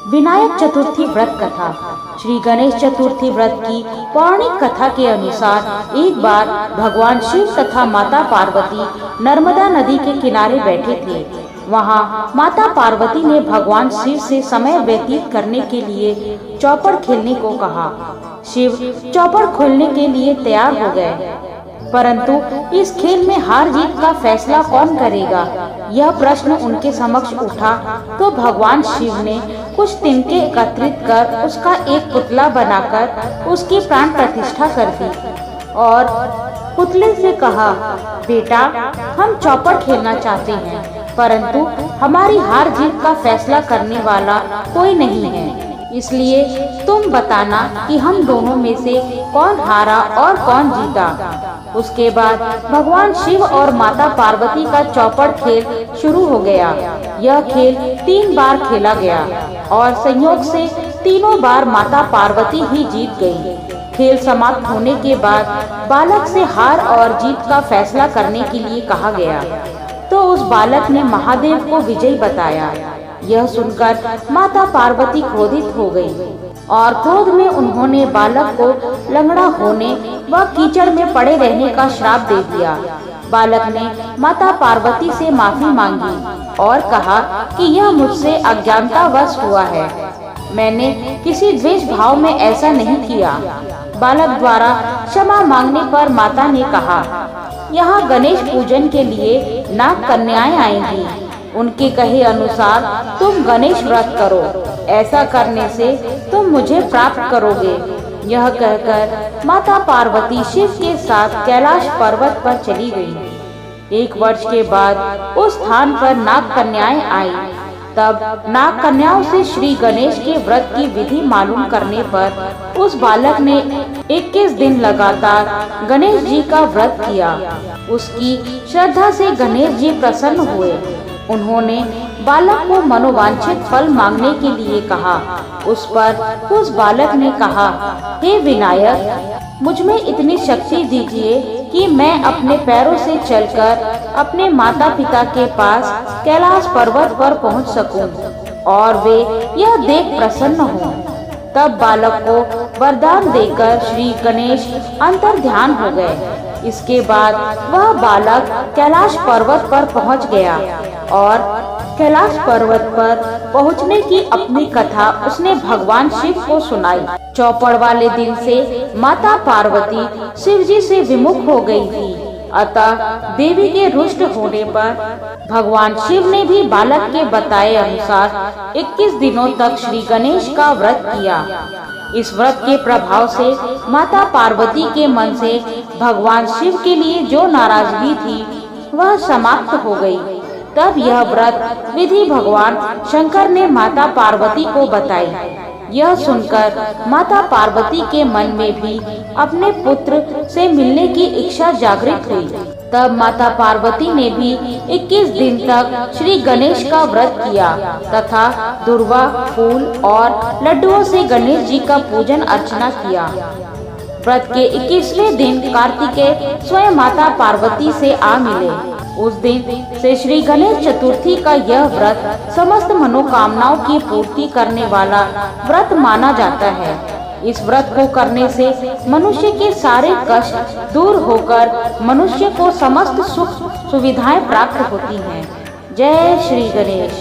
विनायक चतुर्थी व्रत कथा। श्री गणेश चतुर्थी व्रत की पौराणिक कथा के अनुसार एक बार भगवान शिव तथा माता पार्वती नर्मदा नदी के किनारे बैठे थे। वहाँ माता पार्वती ने भगवान शिव से समय व्यतीत करने के लिए चौपड़ खेलने को कहा। शिव चौपड़ खोलने के लिए तैयार हो गए, परंतु इस खेल में हार जीत का फैसला कौन करेगा, यह प्रश्न उनके समक्ष उठा। तो भगवान शिव ने कुछ तिनके एकत्रित कर उसका एक पुतला बनाकर उसकी प्राण प्रतिष्ठा कर दी और पुतले से कहा, बेटा, हम चौपड़ खेलना चाहते हैं, परंतु हमारी हार जीत का फैसला करने वाला कोई नहीं है, इसलिए तुम बताना कि हम दोनों में से कौन हारा और कौन जीता। उसके बाद भगवान शिव और माता पार्वती का चौपड़ खेल शुरू हो गया। यह खेल 3 बार खेला गया और संयोग से तीनों बार माता पार्वती ही जीत गई। खेल समाप्त होने के बाद बालक से हार और जीत का फैसला करने के लिए कहा गया, तो उस बालक ने महादेव को विजयी बताया। यह सुनकर माता पार्वती क्रोधित हो गई और क्रोध में उन्होंने बालक को लंगड़ा होने व कीचड़ में पड़े रहने का श्राप दे दिया। बालक ने माता पार्वती से माफी मांगी और कहा कि यह मुझसे अज्ञानतावश हुआ है, मैंने किसी द्वेष भाव में ऐसा नहीं किया। बालक द्वारा क्षमा मांगने पर माता ने कहा, यहाँ गणेश पूजन के लिए नाग कन्याएं आएंगी, उनके कहे अनुसार तुम गणेश व्रत करो, ऐसा करने से तुम मुझे प्राप्त करोगे। यह कहकर माता पार्वती शिव के साथ कैलाश पर्वत पर चली गई। 1 वर्ष के बाद उस स्थान पर नाग कन्याएं आई। तब नाग कन्याओं से श्री गणेश के व्रत की विधि मालूम करने पर उस बालक ने 21 दिन लगातार गणेश जी का व्रत किया। उसकी श्रद्धा से गणेश जी प्रसन्न हुए। उन्होंने बालक को मनोवांछित फल मांगने के लिए कहा। उस पर उस बालक ने कहा, हे विनायक, मुझ में इतनी शक्ति दीजिए कि मैं अपने पैरों से चलकर अपने माता पिता के पास कैलाश पर्वत पर पहुंच सकूं और वे यह देख प्रसन्न हों। तब बालक को वरदान देकर श्री गणेश अंतर ध्यान हो गए। इसके बाद वह बालक कैलाश पर्वत पर पहुंच गया और कैलाश पर्वत पर पहुंचने की अपनी कथा उसने भगवान शिव को सुनाई। चौपड़ वाले दिन से माता पार्वती शिव जी से विमुख हो गई थी, अतः देवी के रुष्ट होने पर भगवान शिव ने भी बालक के बताए अनुसार 21 दिनों तक श्री गणेश का व्रत किया। इस व्रत के प्रभाव से माता पार्वती के मन से भगवान शिव के लिए जो नाराजगी थी वह समाप्त हो गई। तब यह व्रत विधि भगवान शंकर ने माता पार्वती को बताई। यह सुनकर माता पार्वती के मन में भी अपने पुत्र से मिलने की इच्छा जागृत हुई। तब माता पार्वती ने भी 21 दिन तक श्री गणेश का व्रत किया तथा दुर्वा, फूल और लड्डुओं से गणेश जी का पूजन अर्चना किया। व्रत के 21वें दिन कार्तिकेय स्वयं माता पार्वती से आ मिले। उस दिन से श्री गणेश चतुर्थी का यह व्रत समस्त मनोकामनाओं की पूर्ति करने वाला व्रत माना जाता है। इस व्रत को करने से मनुष्य के सारे कष्ट दूर होकर मनुष्य को समस्त सुख सुविधाएं प्राप्त होती हैं। जय श्री गणेश।